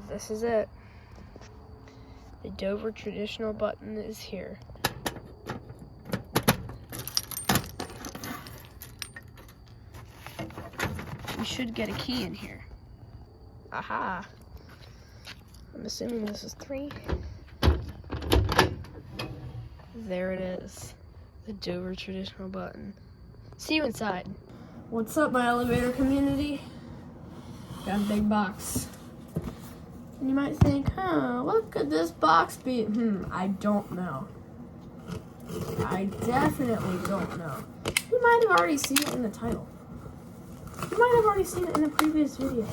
this is it. The Dover traditional button is here. You should get a key in here. Aha! I'm assuming this is 3. There it is. The Dover traditional button. See you inside. What's up, my elevator community? Got a big box. And you might think, what could this box be? I don't know. I definitely don't know. You might have already seen it in the title. You might have already seen it in the previous video.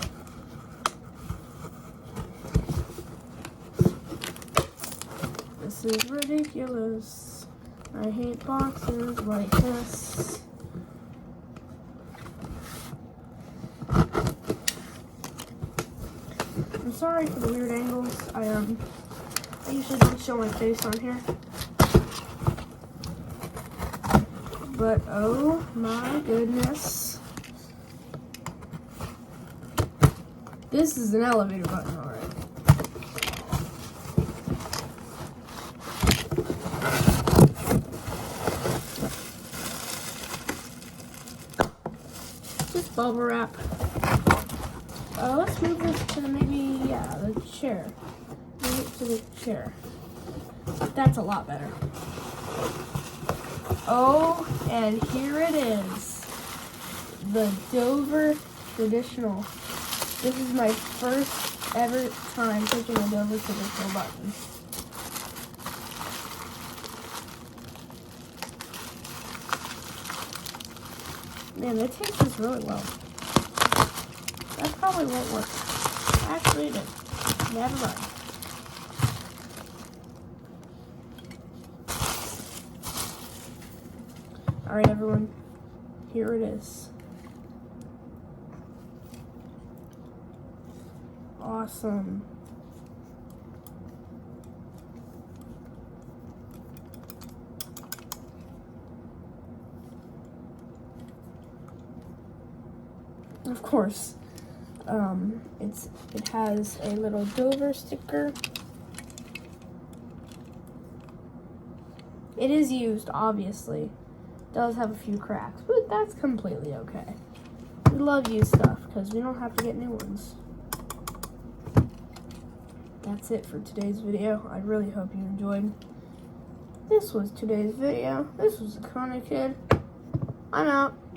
This is ridiculous. I hate boxes like this. I'm sorry for the weird angles. I usually don't show my face on here. But oh my goodness. This is an elevator button, alright. Just bubble wrap. Let's move this to the chair. Move it to the chair. That's a lot better. Oh, and here it is. The Dover traditional. This is my first ever time touching a Dover traditional button. Man, they taste this really well. That probably won't work. Actually, it did. Never mind. Alright, everyone. Here it is. Awesome. Of course, it has a little Dover sticker. It is used, obviously. It does have a few cracks, but that's completely okay. We love used stuff because we don't have to get new ones. That's it for today's video. I really hope you enjoyed. This was today's video. This was the Corner Kid. I'm out.